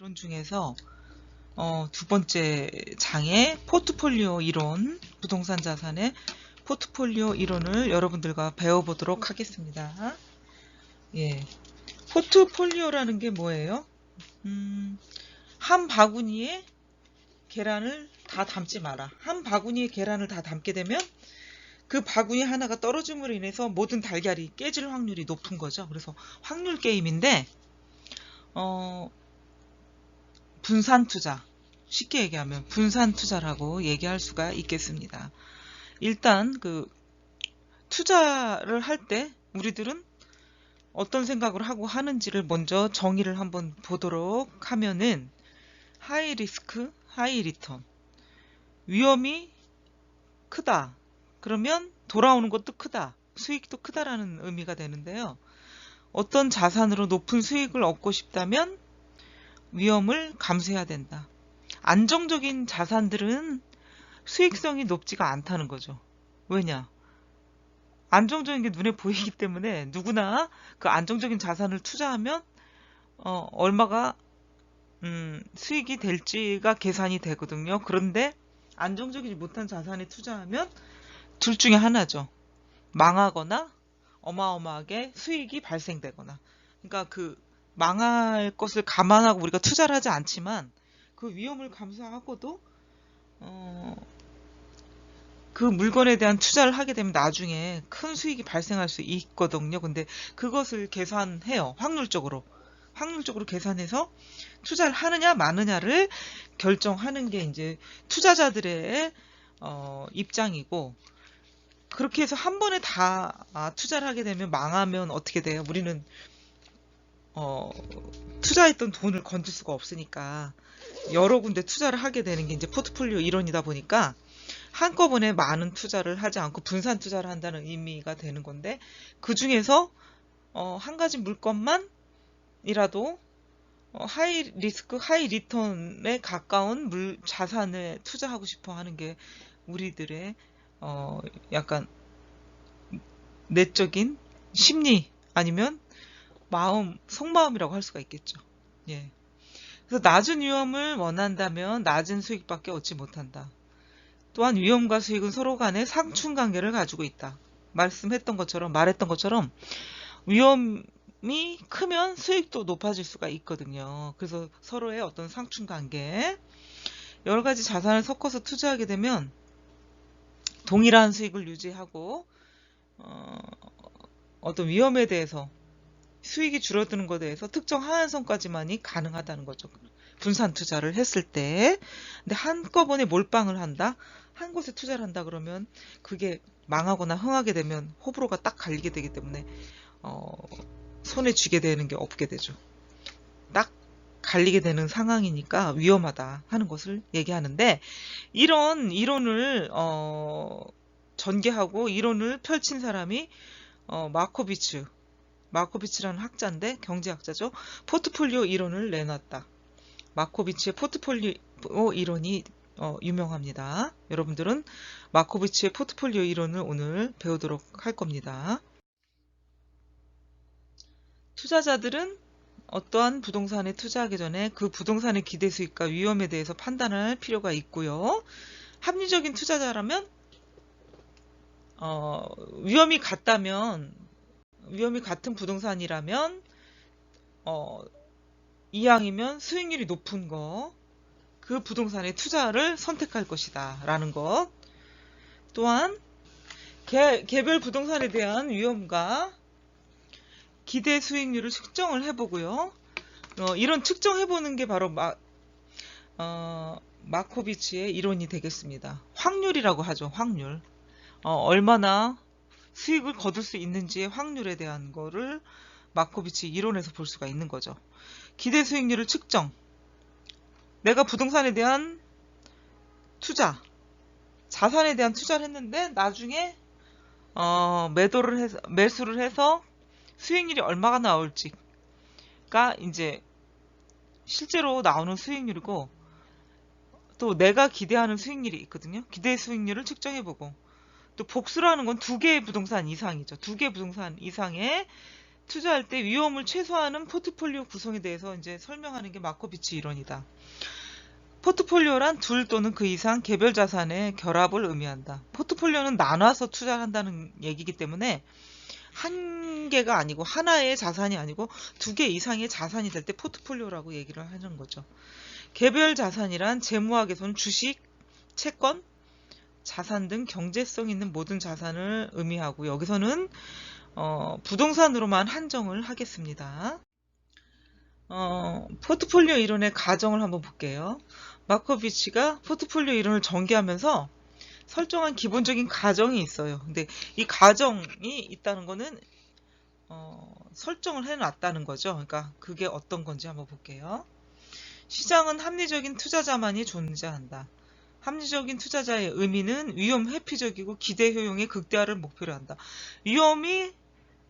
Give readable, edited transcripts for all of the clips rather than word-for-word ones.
이론 중에서 두 번째 장의 포트폴리오 이론, 부동산 자산의 포트폴리오 이론을 여러분들과 배워보도록 하겠습니다. 예, 포트폴리오라는 게 뭐예요? 한 바구니에 계란을 다 담지 마라. 한 바구니에 계란을 다 담게 되면 그 바구니 하나가 떨어짐으로 인해서 모든 달걀이 깨질 확률이 높은 거죠. 그래서 확률 게임인데 분산 투자, 쉽게 얘기하면 분산 투자라고 얘기할 수가 있겠습니다. 일단 그 투자를 할 때 우리들은 어떤 생각을 하고 하는지를 먼저 정의를 한번 보도록 하면은, 하이 리스크, 하이 리턴, 위험이 크다. 그러면 돌아오는 것도 크다. 수익도 크다라는 의미가 되는데요. 어떤 자산으로 높은 수익을 얻고 싶다면 위험을 감수해야 된다. 안정적인 자산들은 수익성이 높지가 않다는 거죠. 왜냐? 안정적인 게 눈에 보이기 때문에 누구나 그 안정적인 자산을 투자하면 얼마가 수익이 될지가 계산이 되거든요. 그런데 안정적이지 못한 자산에 투자하면 둘 중에 하나죠. 망하거나 어마어마하게 수익이 발생되거나. 그러니까 그 망할 것을 감안하고 우리가 투자를 하지 않지만 그 위험을 감수하고도 그 물건에 대한 투자를 하게 되면 나중에 큰 수익이 발생할 수 있거든요. 근데 그것을 계산해요. 확률적으로 계산해서 투자를 하느냐 마느냐를 결정하는 게 이제 투자자들의 입장이고, 그렇게 해서 한 번에 다 투자를 하게 되면 망하면 어떻게 돼요? 우리는 투자했던 돈을 건질 수가 없으니까 여러 군데 투자를 하게 되는 게 이제 포트폴리오 이론이다 보니까 한꺼번에 많은 투자를 하지 않고 분산 투자를 한다는 의미가 되는 건데, 그 중에서 한 가지 물건만이라도 하이 리스크, 하이 리턴에 가까운 자산에 투자하고 싶어 하는 게 우리들의 약간 내적인 심리 아니면 마음, 속마음이라고 할 수가 있겠죠. 예. 그래서 낮은 위험을 원한다면 낮은 수익밖에 얻지 못한다. 또한 위험과 수익은 서로 간에 상충관계를 가지고 있다. 말했던 것처럼 위험이 크면 수익도 높아질 수가 있거든요. 그래서 서로의 어떤 상충관계, 여러 가지 자산을 섞어서 투자하게 되면 동일한 수익을 유지하고 어떤 위험에 대해서 수익이 줄어드는 것에 대해서 특정 하한선까지만이 가능하다는 거죠. 분산 투자를 했을 때. 근데 한꺼번에 몰빵을 한다? 한 곳에 투자를 한다 그러면 그게 망하거나 흥하게 되면 호불호가 딱 갈리게 되기 때문에 손에 쥐게 되는 게 없게 되죠. 딱 갈리게 되는 상황이니까 위험하다 하는 것을 얘기하는데, 이런 이론을 전개하고 이론을 펼친 사람이 마코비치라는 학자인데, 경제학자죠. 포트폴리오 이론을 내놨다. 마코비치의 포트폴리오 이론이 유명합니다. 여러분들은 마코비치의 포트폴리오 이론을 오늘 배우도록 할 겁니다. 투자자들은 어떠한 부동산에 투자하기 전에 그 부동산의 기대 수익과 위험에 대해서 판단할 필요가 있고요. 합리적인 투자자라면 위험이 같은 부동산이라면 이왕이면 수익률이 높은 그 부동산의 투자를 선택할 것이다 라는 것. 또한 개별 부동산에 대한 위험과 기대 수익률을 측정을 해보고요. 이런 측정해보는 게 바로 마코비치의 이론이 되겠습니다. 확률이라고 하죠. 확률. 얼마나 수익을 거둘 수 있는지의 확률에 대한 거를 마코비치 이론에서 볼 수가 있는 거죠. 기대 수익률을 측정. 내가 부동산에 대한 투자, 자산에 대한 투자를 했는데 나중에 매수를 해서 수익률이 얼마가 나올지가 이제 실제로 나오는 수익률이고, 또 내가 기대하는 수익률이 있거든요. 기대 수익률을 측정해보고, 또 복수라는 건 2개의 부동산 이상이죠. 2개의 부동산 이상의 투자할 때 위험을 최소화하는 포트폴리오 구성에 대해서 이제 설명하는 게 마코비치 이론이다. 포트폴리오란 둘 또는 그 이상 개별 자산의 결합을 의미한다. 포트폴리오는 나눠서 투자를 한다는 얘기이기 때문에 한 개가 아니고 하나의 자산이 아니고 두 개 이상의 자산이 될 때 포트폴리오라고 얘기를 하는 거죠. 개별 자산이란 재무학에서는 주식, 채권, 자산 등 경제성 있는 모든 자산을 의미하고 여기서는 부동산으로만 한정을 하겠습니다. 포트폴리오 이론의 가정을 한번 볼게요. 마코비치가 포트폴리오 이론을 전개하면서 설정한 기본적인 가정이 있어요. 근데 이 가정이 있다는 거는 설정을 해놨다는 거죠. 그러니까 그게 어떤 건지 한번 볼게요. 시장은 합리적인 투자자만이 존재한다. 합리적인 투자자의 의미는 위험 회피적이고 기대 효용의 극대화를 목표로 한다. 위험이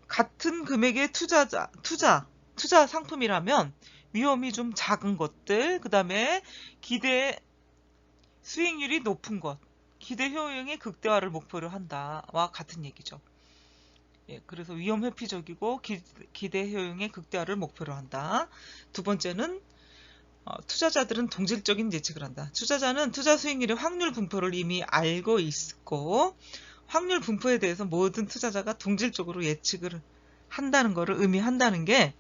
같은 금액의 투자 상품이라면 위험이 좀 작은 것들, 그 다음에 기대 수익률이 높은 것, 기대 효용의 극대화를 목표로 한다와 같은 얘기죠. 예, 그래서 위험 회피적이고 기대 효용의 극대화를 목표로 한다. 두 번째는 투자자들은 동질적인 예측을 한다. 투자자는 투자 수익률의 확률 분포를 이미 알고 있고 확률 분포에 대해서 모든 투자자가 동질적으로 예측을 한다는 것을 의미한다는 게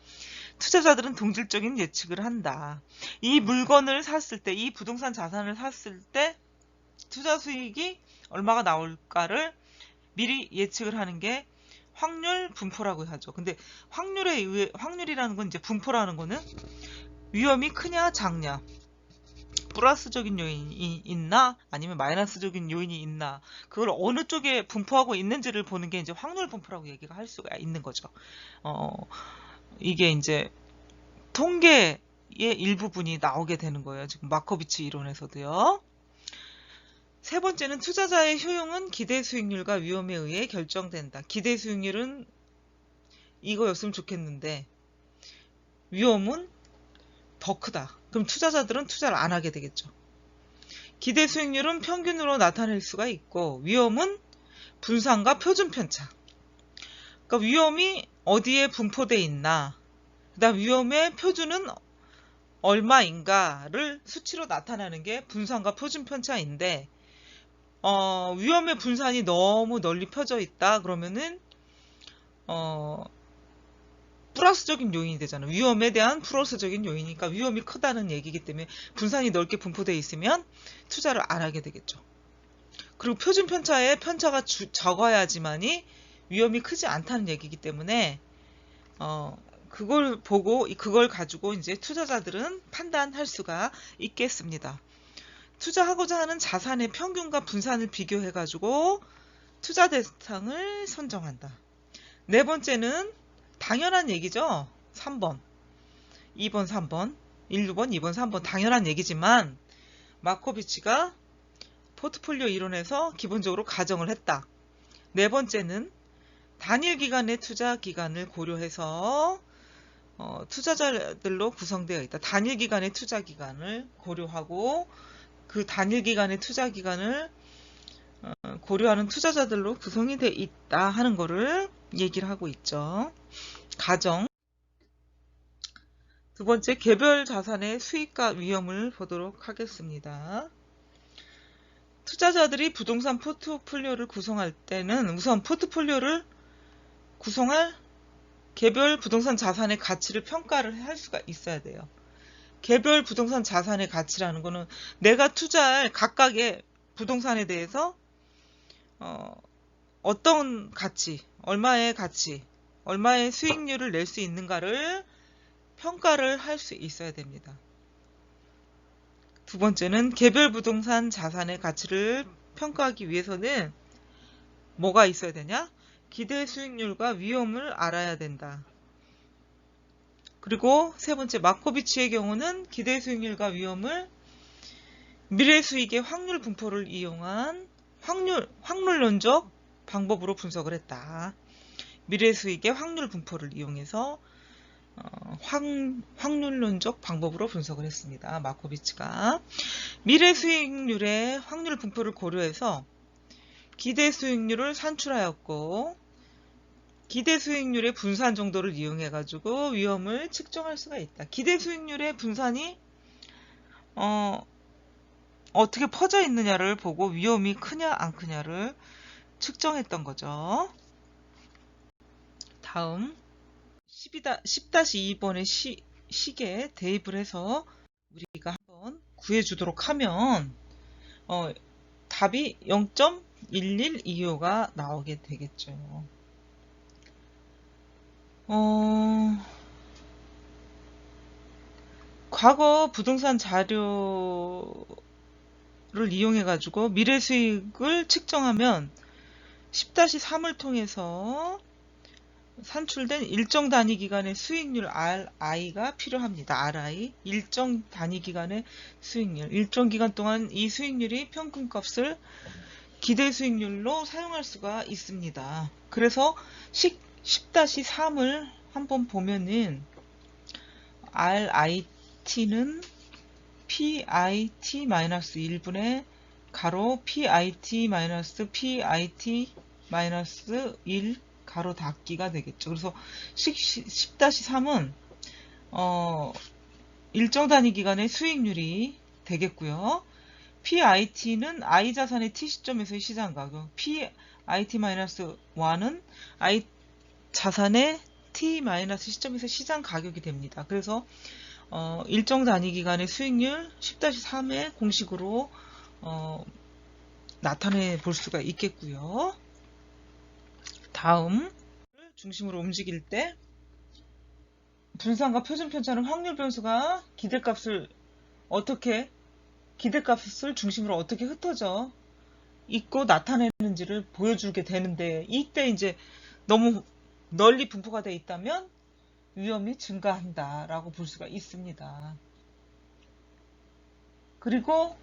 투자자들은 동질적인 예측을 한다. 이 물건을 샀을 때, 이 부동산 자산을 샀을 때 투자 수익이 얼마가 나올까를 미리 예측을 하는 게 확률 분포라고 하죠. 근데 확률이라는 건 이제 분포라는 거는 위험이 크냐 작냐, 플러스적인 요인이 있나 아니면 마이너스적인 요인이 있나, 그걸 어느 쪽에 분포하고 있는지를 보는 게 이제 확률 분포라고 얘기가 할 수가 있는 거죠. 이게 이제 통계의 일부분이 나오게 되는 거예요. 지금 마코비치 이론에서도요. 세 번째는 투자자의 효용은 기대 수익률과 위험에 의해 결정된다. 기대 수익률은 이거였으면 좋겠는데 위험은 더 크다. 그럼 투자자들은 투자를 안 하게 되겠죠. 기대 수익률은 평균으로 나타낼 수가 있고 위험은 분산과 표준 편차. 그러니까 위험이 어디에 분포되어 있나, 그 다음 위험의 표준은 얼마인가를 수치로 나타내는 게 분산과 표준 편차인데 위험의 분산이 너무 널리 펴져 있다 그러면은 플러스적인 요인이 되잖아요. 위험에 대한 플러스적인 요인이니까 위험이 크다는 얘기이기 때문에 분산이 넓게 분포되어 있으면 투자를 안 하게 되겠죠. 그리고 표준 편차에 편차가 적어야지만이 위험이 크지 않다는 얘기이기 때문에 그걸 가지고 이제 투자자들은 판단할 수가 있겠습니다. 투자하고자 하는 자산의 평균과 분산을 비교해 가지고 투자 대상을 선정한다. 네 번째는 당연한 얘기죠. 3번, 2번, 3번, 1, 2번, 2번, 3번 당연한 얘기지만 마코비치가 포트폴리오 이론에서 기본적으로 가정을 했다. 네 번째는 단일 기간의 투자 기간을 고려해서 투자자들로 구성되어 있다. 단일 기간의 투자 기간을 고려하고 그 단일 기간의 투자 기간을 고려하는 투자자들로 구성이 되어 있다 하는 거를 얘기를 하고 있죠. 가정. 두 번째, 개별 자산의 수익과 위험을 보도록 하겠습니다. 투자자들이 부동산 포트폴리오를 구성할 때는 우선 포트폴리오를 구성할 개별 부동산 자산의 가치를 평가를 할 수가 있어야 돼요. 개별 부동산 자산의 가치라는 거는 내가 투자할 각각의 부동산에 대해서 어떤 가치, 얼마의 수익률을 낼 수 있는가를 평가를 할 수 있어야 됩니다. 두 번째는 개별 부동산 자산의 가치를 평가하기 위해서는 뭐가 있어야 되냐? 기대 수익률과 위험을 알아야 된다. 그리고 세 번째, 마코비치의 경우는 기대 수익률과 위험을 미래 수익의 확률 분포를 이용한 확률론적 방법으로 분석을 했다. 미래 수익의 확률 분포를 이용해서 확률론적 방법으로 분석을 했습니다. 마코비치가 미래 수익률의 확률 분포를 고려해서 기대 수익률을 산출하였고 기대 수익률의 분산 정도를 이용해 가지고 위험을 측정할 수가 있다. 기대 수익률의 분산이 어떻게 퍼져 있느냐를 보고 위험이 크냐 안 크냐를 측정했던 거죠. 다음 10-2번의 식에 대입을 해서 우리가 한번 구해주도록 하면 답이 0.1125가 나오게 되겠죠. 과거 부동산 자료를 이용해 가지고 미래 수익을 측정하면 10-3을 통해서 산출된 일정 단위 기간의 수익률 RI가 필요합니다. RI, 일정 단위 기간의 수익률. 일정 기간 동안 이 수익률이 평균값을 기대 수익률로 사용할 수가 있습니다. 그래서 10-3을 한번 보면은 RIT는 PIT-1분의 가로 PIT-PIT-1 가로 닫기가 되겠죠. 그래서 10-3은 일정 단위 기간의 수익률이 되겠고요. PIT는 I 자산의 T 시점에서의 시장 가격, PIT-1은 I 자산의 T- 시점에서 시장 가격이 됩니다. 그래서 일정 단위 기간의 수익률 10-3의 공식으로 나타내 볼 수가 있겠고요. 다음 중심으로 움직일 때 분산과 표준 편차는 확률 변수가 기대값을 중심으로 어떻게 흩어져 있고 나타내는지를 보여주게 되는데, 이때 이제 너무 널리 분포가 되어 있다면 위험이 증가한다 라고 볼 수가 있습니다. 그리고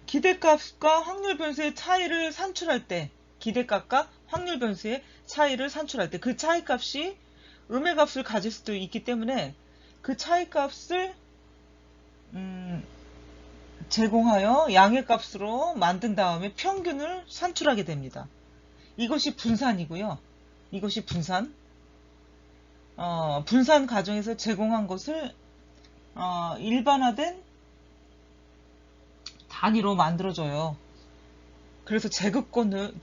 기대값과 확률 변수의 차이를 산출할 때, 기대값과 확률 변수의 차이를 산출할 때 그 차이값이 음의 값을 가질 수도 있기 때문에 그 차이값을 제공하여 양의 값으로 만든 다음에 평균을 산출하게 됩니다. 이것이 분산이고요. 이것이 분산. 분산 과정에서 제공한 것을 일반화된 단위로 만들어줘요. 그래서 제급근이죠.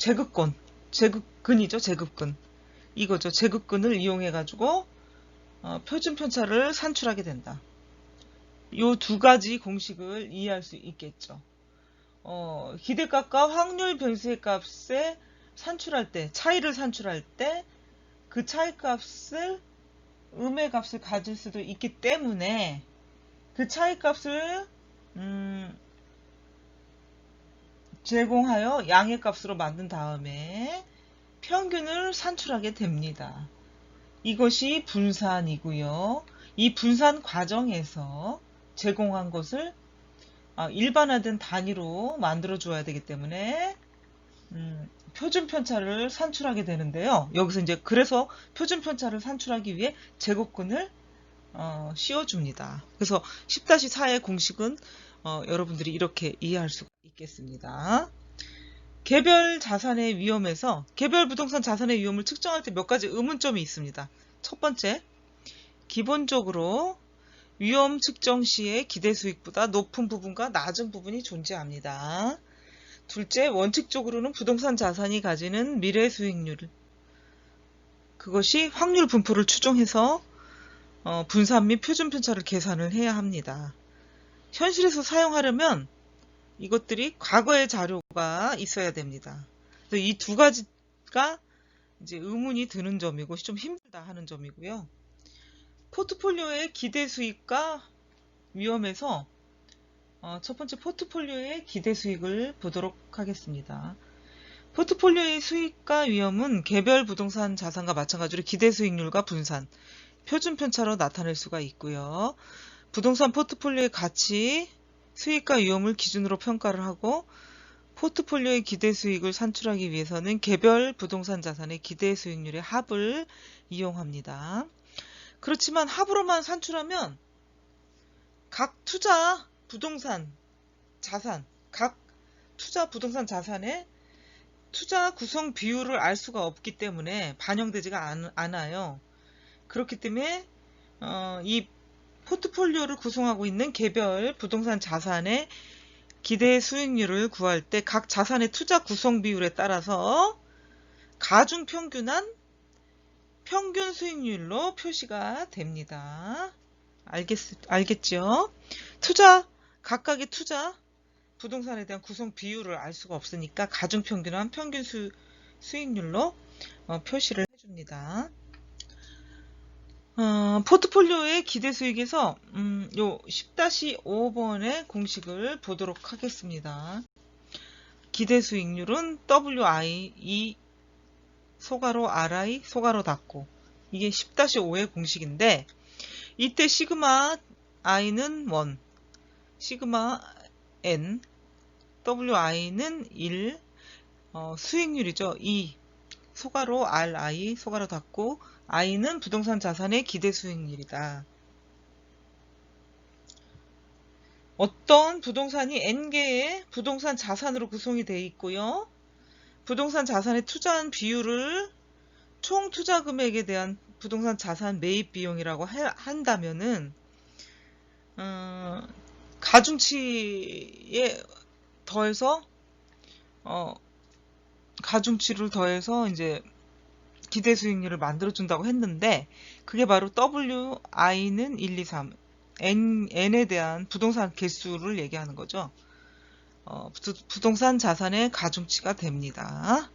제급근. 이거죠. 제급근을 이용해 가지고 표준 편차를 산출하게 된다. 요 두 가지 공식을 이해할 수 있겠죠. 기대값과 확률 변수의 값에 차이를 산출할 때 그 차이값을 음의 값을 가질 수도 있기 때문에 그 차이값을 제공하여 양의 값으로 만든 다음에 평균을 산출하게 됩니다. 이것이 분산이고요. 이 분산 과정에서 제공한 것을 일반화된 단위로 만들어 줘야 되기 때문에 표준 편차를 산출하게 되는데요. 여기서 이제 그래서 표준 편차를 산출하기 위해 제곱근을 씌워줍니다. 그래서 10-4의 공식은 여러분들이 이렇게 이해할 수가 있겠습니다. 개별 자산의 위험에서 개별 부동산 자산의 위험을 측정할 때 몇 가지 의문점이 있습니다. 첫 번째, 기본적으로 위험 측정 시에 기대 수익보다 높은 부분과 낮은 부분이 존재합니다. 둘째, 원칙적으로는 부동산 자산이 가지는 미래 수익률, 그것이 확률 분포를 추정해서 분산 및 표준 편차를 계산을 해야 합니다. 현실에서 사용하려면 이것들이 과거의 자료가 있어야 됩니다. 그래서 이 두 가지가 이제 의문이 드는 점이고 좀 힘들다 하는 점이고요. 포트폴리오의 기대 수익과 위험에서 첫 번째 포트폴리오의 기대 수익을 보도록 하겠습니다. 포트폴리오의 수익과 위험은 개별 부동산 자산과 마찬가지로 기대 수익률과 분산, 표준 편차로 나타낼 수가 있고요. 부동산 포트폴리오의 가치, 수익과 위험을 기준으로 평가를 하고 포트폴리오의 기대 수익을 산출하기 위해서는 개별 부동산 자산의 기대 수익률의 합을 이용합니다. 그렇지만 합으로만 산출하면 각 투자 부동산 자산의 투자 구성 비율을 알 수가 없기 때문에 반영되지가 않아요. 그렇기 때문에 이 포트폴리오를 구성하고 있는 개별 부동산 자산의 기대 수익률을 구할 때 각 자산의 투자 구성 비율에 따라서 가중 평균한 평균 수익률로 표시가 됩니다. 알겠죠? 각각의 투자 부동산에 대한 구성 비율을 알 수가 없으니까 가중 평균한 평균 수익률로 표시를 해줍니다. 포트폴리오의 기대 수익에서 요 10-5번의 공식을 보도록 하겠습니다. 기대 수익률은 WI, 이 소가로 RI, 소가로 닫고, 이게 10-5의 공식인데, 이때 시그마 I는 1, 시그마 N, WI는 1, 수익률이죠. 2, 소가로 RI, 소가로 닫고, I는 부동산 자산의 기대 수익률이다. 어떤 부동산이 N개의 부동산 자산으로 구성이 되어 있고요. 부동산 자산에 투자한 비율을 총 투자 금액에 대한 부동산 자산 매입 비용이라고 한다면은 가중치에 더해서 가중치를 더해서 이제 기대 수익률을 만들어 준다고 했는데, 그게 바로 WI는 1, 2, 3, N에 대한 부동산 개수를 얘기하는 거죠. 부동산 자산의 가중치가 됩니다.